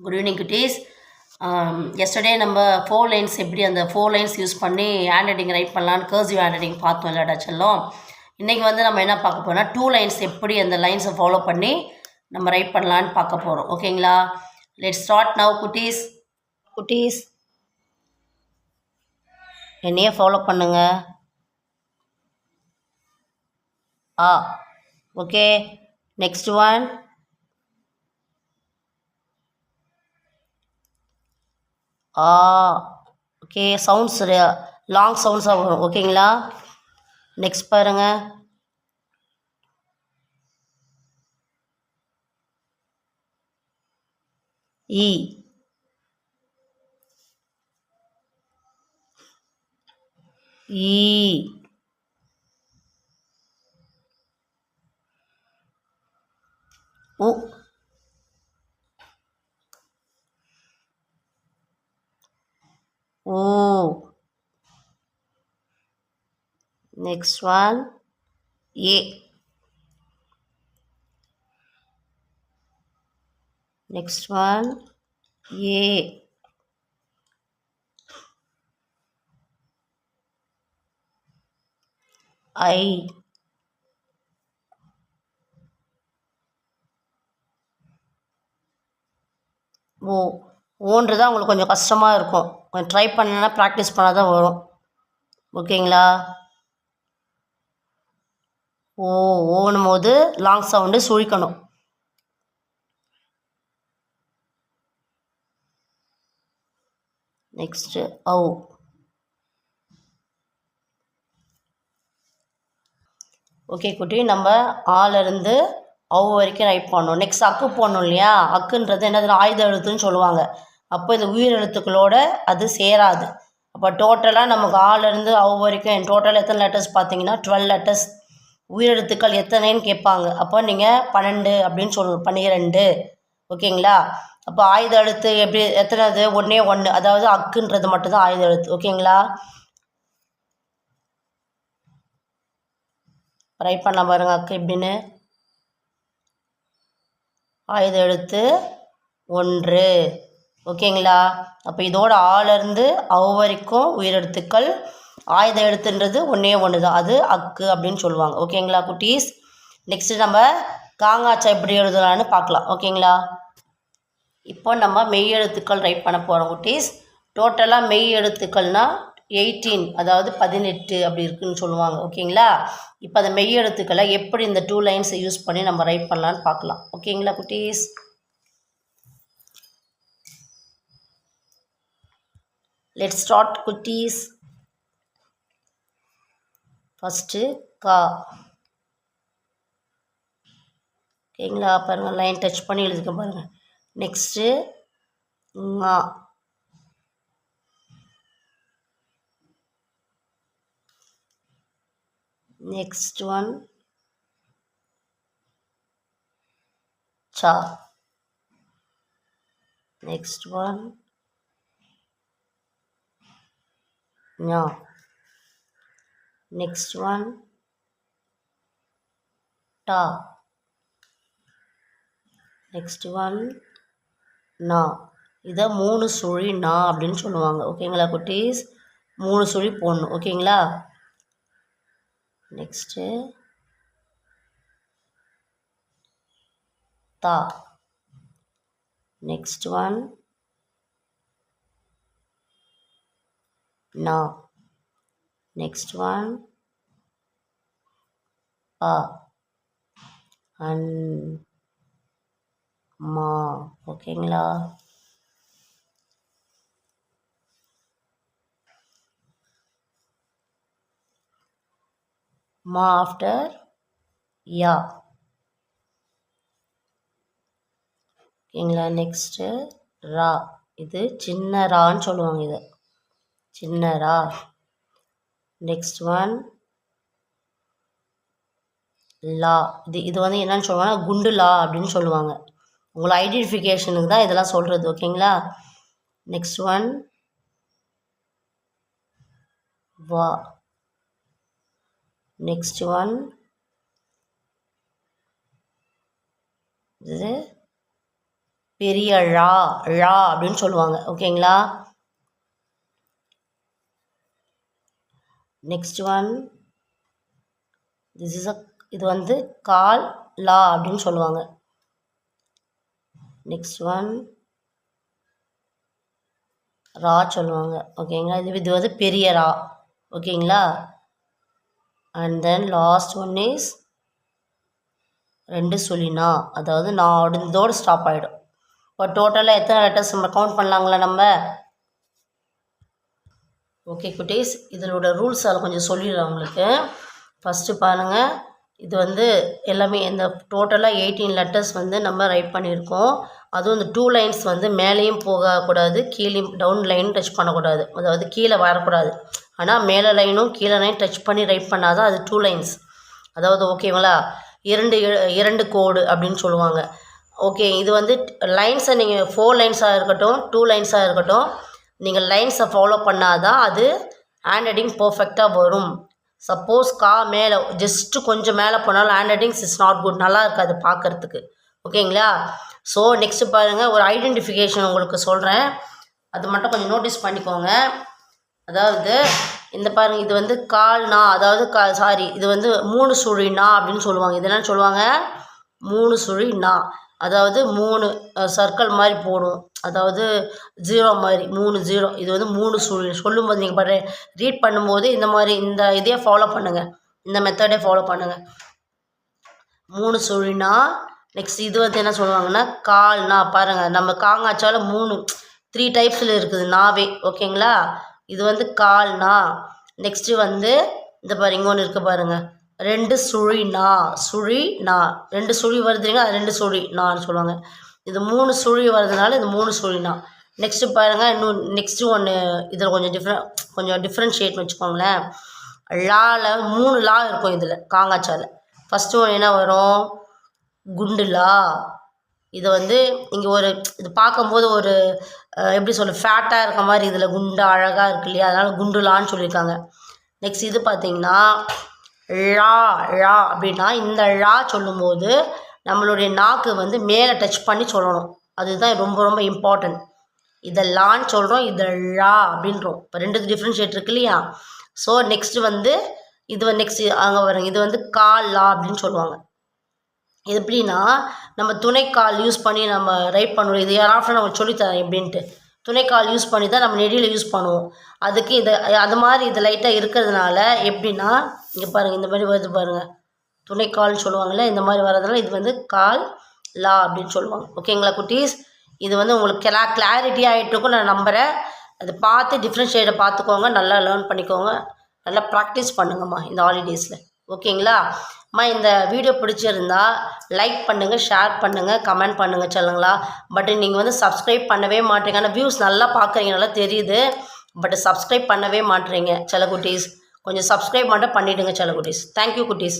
Good evening குட்டீஸ். Yesterday நம்ம 4 lines எப்படி அந்த 4 லைன்ஸ் யூஸ் பண்ணி ஹேண்ட் ரைட்டிங் ரைட் பண்ணலான்னு கர்சிவ் ஹேண்ட் ரைட்டிங் பார்த்தோம் இல்லடா செல்லம். இன்றைக்கி வந்து நம்ம என்ன பார்க்க போறோம்னா 2 லைன்ஸ் எப்படி அந்த லைன்ஸை ஃபாலோ பண்ணி நம்ம ரைட் பண்ணலான்னு பார்க்க போகிறோம். ஓகேங்களா? லெட்ஸ் ஸ்டார்ட் நவ் குட்டீஸ். குட்டீஸ் என்னையே ஃபாலோ பண்ணுங்க. Okay, next one. Okay, sounds long சவுண்ட்ஸாக வரும். ஓகேங்களா? நெக்ஸ்ட் பாருங்க. ஈ. ஈ. உ. ஊ. Next one, A. Next one, A. I. ஓ. ஓன்றது தான் உங்களுக்கு கொஞ்சம் கஷ்டமாக இருக்கும். கொஞ்சம் ட்ரை பண்ணனா ப்ராக்டிஸ் பண்ணால் தான் வரும். ஓகேங்களா? ஓனும் போது லாங் சவுண்டு சுழிக்கணும். நெக்ஸ்ட்டு ஔ. ஓகே குட்டி, நம்ம ஆலேருந்து ஔ வரைக்கும் ரைட் பண்ணணும். நெக்ஸ்ட் அக்கு போடணும் இல்லையா? அக்குன்றது என்னது? ஆயுத எழுத்துன்னு சொல்லுவாங்க. அப்போ இந்த உயிர் எழுத்துக்களோட அது சேராது. அப்போ டோட்டலாக நமக்கு ஆலேருந்து ஔ வரைக்கும் டோட்டல் எத்தனை லெட்டர்ஸ் பார்த்தீங்கன்னா 12 லெட்டர்ஸ். உயிரெழுத்துக்கள் எத்தனைன்னு கேட்பாங்க. அப்போ நீங்கள் 12 அப்படின்னு சொல்லணும். 12. ஓகேங்களா? அப்போ ஆயுத எழுத்து எப்படி எத்தனைது? 1 அதாவது அக்குன்றது மட்டும்தான் ஆயுத எழுத்து. ஓகேங்களா? ரைட் பண்ண பாருங்க அக்கு எப்படின்னு. ஆயுத எழுத்து 1. ஓகேங்களா? அப்போ இதோட ஆலேருந்து ஔ வரைக்கும் உயிரெழுத்துக்கள். ஆயுத எழுத்துன்றது 1 தான். அது அக்கு அப்படின்னு சொல்லுவாங்க. ஓகேங்களா குட்டீஸ்? நெக்ஸ்ட்டு நம்ம காங்காச்சா எப்படி எழுதலான்னு பார்க்கலாம். ஓகேங்களா? இப்போ நம்ம மெய் எழுத்துக்கள் ரைட் பண்ண போகிறோம் குட்டீஸ். டோட்டலாக மெய் எழுத்துக்கள்னால் 18, அதாவது 18 அப்படி இருக்குன்னு சொல்லுவாங்க. ஓகேங்களா? இப்போ அந்த மெய் எழுத்துக்களை எப்படி இந்த 2 லைன்ஸை யூஸ் பண்ணி நம்ம ரைட் பண்ணலான்னு பார்க்கலாம். ஓகேங்களா குட்டீஸ்? லெட்ஸ் ஸ்டார்ட் குட்டீஸ். ஃபஸ்ட்டு கா. ஓகேங்களா? பாருங்கள், லைன் டச் பண்ணி எழுதிக்க பாருங்கள். நெக்ஸ்ட்டு ஙா. நெக்ஸ்ட் ஒன் சா. நெக்ஸ்ட் ஒன் ஞா. நெக்ஸ்ட் ஒன் டா. நெக்ஸ்ட் ஒன் நா. இதை 3 சுழி நா அப்படின்னு சொல்லுவாங்க. ஓகேங்களா குட்டீஸ்? 3 சுழி போடணும். ஓகேங்களா? நெக்ஸ்ட்டு தா. நெக்ஸ்ட் ஒன் நா. நெக்ஸ்ட் ஒன் பா அண்ட் மா. ஓகேங்களா? மா ஆஃப்டர் யா. ஓகேங்களா? நெக்ஸ்ட்டு ரா. இது சின்ன ரான்னு சொல்லுவாங்க. இதை சின்ன ரா. நெக்ஸ்ட் ஒன் லா. இது வந்து என்னன்னு சொல்லுவாங்கன்னா குண்டு லா அப்படின்னு சொல்லுவாங்க. உங்களை ஐடென்டிஃபிகேஷனுக்கு தான் இதெல்லாம் சொல்கிறது. ஓகேங்களா? நெக்ஸ்ட் ஒன் வா. நெக்ஸ்ட் ஒன் இது பெரிய ழா ழா அப்படின்னு சொல்லுவாங்க. ஓகேங்களா? நெக்ஸ்ட் ஒன் இது வந்து கால் லா அப்படின்னு சொல்லுவாங்க. நெக்ஸ்ட் ஒன் ரா சொல்லுவாங்க. ஓகேங்களா? இது வந்து பெரிய ரா. ஓகேங்களா? And then last one is 2 சுழினா, அதாவது நான் இதோடு ஸ்டாப் ஆகிடும். இப்போ டோட்டலாக எத்தனை லெட்டர்ஸ் நம்ம கவுண்ட் பண்ணலாங்களா நம்ம? ஓகே குட்டீஸ், இதனோட ரூல்ஸ் அதில் கொஞ்சம் சொல்லிடுறேன் உங்களுக்கு. ஃபஸ்ட்டு பாருங்கள், இது வந்து எல்லாமே இந்த டோட்டலாக 18 லெட்டர்ஸ் வந்து நம்ம ரைட் பண்ணியிருக்கோம். அதுவும் இந்த 2 லைன்ஸ் வந்து மேலேயும் போகக்கூடாது, கீழேயும் டவுன் லைன் டச் பண்ணக்கூடாது, அதாவது கீழே வரக்கூடாது. ஆனால் மேலே லைனும் கீழே லைன் டச் பண்ணி ரைட் பண்ணால் தான் அது 2 லைன்ஸ். அதாவது ஓகேங்களா, இரண்டு கோடு அப்படின்னு சொல்லுவாங்க. ஓகே, இது வந்து லைன்ஸை நீங்கள் 4 லைன்ஸாக இருக்கட்டும் 2 லைன்ஸாக இருக்கட்டும், நீங்கள் லைன்ஸை ஃபாலோ பண்ணால் தான் அது ஹேண்ட் ரைட்டிங் பர்ஃபெக்டாக வரும். சப்போஸ் மேலே ஜஸ்ட்டு கொஞ்சம் மேலே போனாலும் hand writings is not good, நல்லா இருக்காது பார்க்குறதுக்கு. ஓகேங்களா? ஸோ நெக்ஸ்ட்டு பாருங்கள், ஒரு ஐடென்டிஃபிகேஷன் உங்களுக்கு சொல்கிறேன், அது மட்டும் கொஞ்சம் நோட்டீஸ் பண்ணிக்கோங்க. அதாவது இந்த பாருங்கள், இது வந்து கால்னா, அதாவது இது வந்து 3 சுழினா அப்படின்னு சொல்லுவாங்க. இது என்னன்னு சொல்லுவாங்க? 3 சுழினா, அதாவது 3 சர்க்கிள் மாதிரி போடும், அதாவது 0 மாதிரி 3 0. இது வந்து 3 சுழி. சொல்லும்போது நீங்கள் ரீட் பண்ணும்போது இந்த இதே ஃபாலோ பண்ணுங்கள், இந்த மெத்தடே ஃபாலோ பண்ணுங்கள். 3 சுழினா. நெக்ஸ்ட் இது வந்து என்ன சொல்லுவாங்கன்னா கால்னா. பாருங்கள், நம்ம காங்காச்சால 3 டைப்ஸில் இருக்குது நாவே. ஓகேங்களா? இது வந்து கால்னா. நெக்ஸ்ட்டு வந்து இந்த பாருங்க, ஒன்று இருக்குது பாருங்கள், 2 சுழினா. சுழினா 2 சுழி வருதுங்க, அது 2 சுழினான்னு சொல்லுவாங்க. இது 3 சுழி வருதுனால இது 3 சுழினா. நெக்ஸ்ட்டு பாருங்கள், இன்னும் நெக்ஸ்ட்டு ஒன்று இதில் கொஞ்சம் டிஃப்ரென்ஷியேட்னு வச்சுக்கோங்களேன். லாவில் 3 லா இருக்கும் இதில் காங்காச்சால. ஃபஸ்ட்டு ஒன்று என்ன வரும்? குண்டுலா. இது வந்து இங்கே இது பார்க்கும்போது எப்படி சொல்ல, ஃபேட்டாக இருக்க மாதிரி இதில் குண்டா அழகாக இருக்கு இல்லையா, அதனால் குண்டுலான்னு சொல்லியிருக்காங்க. நெக்ஸ்ட் இது பார்த்திங்கன்னா ழா. ழா அப்படின்னா இந்த ழா சொல்லும்போது நம்மளுடைய நாக்கு வந்து மேலே டச் பண்ணி சொல்லணும், அதுதான் ரொம்ப ரொம்ப இம்பார்ட்டன்ட். இதை லான்னு சொல்கிறோம், இதை ழா அப்படின்றோம். இப்போ 2 டிஃப்ரென்ஷியேட் இருக்கு இல்லையா? ஸோ நெக்ஸ்ட்டு வந்து நெக்ஸ்ட்டு அங்கே வருங்க, இது வந்து கால் லா அப்படின்னு சொல்லுவாங்க. இது எப்படின்னா, நம்ம துணைக்கால் யூஸ் பண்ணி நம்ம ரைட் பண்ணுவோம். இது யாராவது நம்ம சொல்லித்தரேன் எப்படின்ட்டு. துணைக்கால் யூஸ் பண்ணி தான் நம்ம நெடியில் யூஸ் பண்ணுவோம். அதுக்கு அது மாதிரி இது லைட்டாக இருக்கிறதுனால எப்படின்னா, இங்கே பாருங்கள், இந்த மாதிரி வருது பாருங்கள், துணைக்கால்னு சொல்லுவாங்கள்ல, இந்த மாதிரி வர்றதுனால இது வந்து கால் லா அப்படின்னு சொல்லுவாங்க. ஓகேங்களா குட்டீஸ்? இது வந்து உங்களுக்கு கிளாரிட்டி ஆகிட்டுருக்கும் நான் நம்புகிறேன். அதை பார்த்து டிஃப்ரென்ஷியேட்டை பார்த்துக்கோங்க, நல்லா லேர்ன் பண்ணிக்கோங்க, நல்லா ப்ராக்டிஸ் பண்ணுங்கம்மா இந்த ஹாலிடேஸில். ஓகேங்களா அம்மா? இந்த வீடியோ பிடிச்சிருந்தா லைக் பண்ணுங்கள், ஷேர் பண்ணுங்கள், கமெண்ட் பண்ணுங்கள் சொல்லுங்களா. பட் நீங்கள் வந்து சப்ஸ்கிரைப் பண்ணவே மாட்டீங்க. ஆனால் வியூஸ் நல்லா பார்க்குறீங்க, நல்லா தெரியுது, பட் சப்ஸ்கிரைப் பண்ணவே மாட்டேறீங்க செல்ல குட்டீஸ். கொஞ்சம் சப்ஸ்கிரைப் மட்டும் பண்ணிவிடுங்க செல்ல குட்டீஸ். தேங்க்யூ குட்டீஸ்.